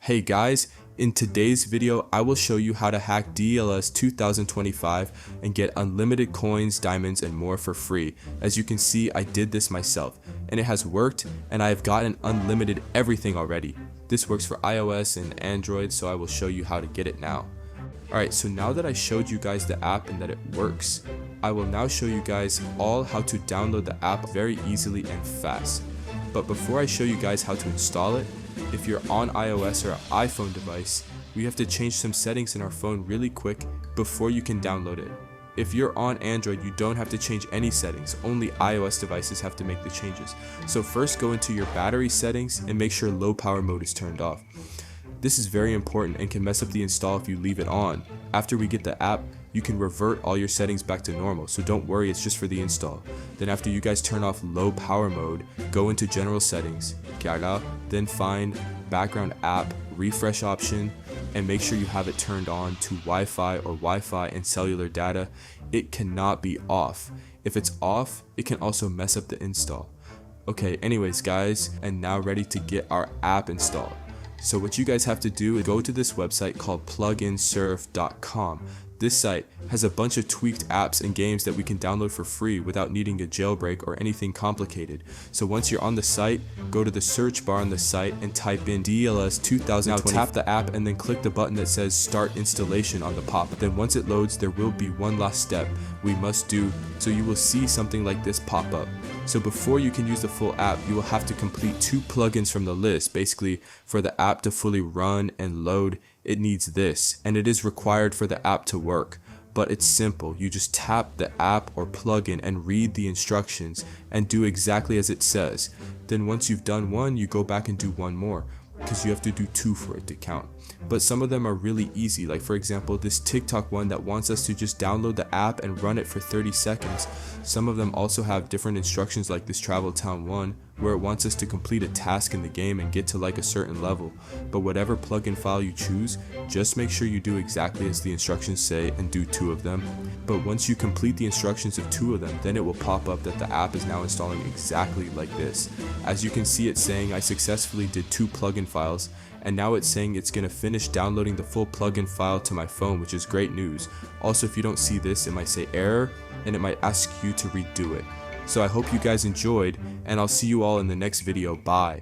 Hey guys, in today's video I will show you how to hack DLS 2025 and get unlimited coins, diamonds, and more for free. As you can see, I did this myself and it has worked, and I have gotten unlimited everything already. This works for iOS and Android, so I will show you how to get it now. Alright, so now that I showed you guys the app and that it works, I will now show you guys all how to download the app very easily and fast. But before I show you guys how to install it, if you're on iOS or an iPhone device, we have to change some settings in our phone really quick before you can download it. If you're on Android, you don't have to change any settings, only iOS devices have to make the changes. So first go into your battery settings and make sure low power mode is turned off. This is very important and can mess up the install if you leave it on. After we get the app, you can revert all your settings back to normal, so don't worry, it's just for the install. Then after you guys turn off low power mode, go into general settings, then find background app refresh option and make sure you have it turned on to Wi-Fi or Wi-Fi and cellular data. It cannot be off. If it's off, it can also mess up the install. Okay, anyways guys, and now ready to get our app installed. So what you guys have to do is go to this website called pluginsurf.com. This site has a bunch of tweaked apps and games that we can download for free without needing a jailbreak or anything complicated. So once you're on the site, go to the search bar on the site and type in DLS 2020. Now tap the app and then click the button that says start installation on the pop-up. Then once it loads, there will be one last step we must do, so you will see something like this pop up. So before you can use the full app, you will have to complete 2 plugins from the list. Basically, for the app to fully run and load, it needs this, and it is required for the app to work. But it's simple. You just tap the app or plugin and read the instructions and do exactly as it says. Then once you've done one, you go back and do one more, because you have to do 2 for it to count. But some of them are really easy, like for example this TikTok one that wants us to just download the app and run it for 30 seconds. Some of them also have different instructions, like this Travel Town one, where it wants us to complete a task in the game and get to like a certain level. But whatever plugin file you choose, just make sure you do exactly as the instructions say and do 2 of them. But once you complete the instructions of 2 of them, then it will pop up that the app is now installing exactly like this. As you can see, it's saying I successfully did 2 plugin files, and now it's saying it's going to finish downloading the full plugin file to my phone, which is great news. Also, if you don't see this, it might say error and it might ask you to redo it. So I hope you guys enjoyed, and I'll see you all in the next video. Bye.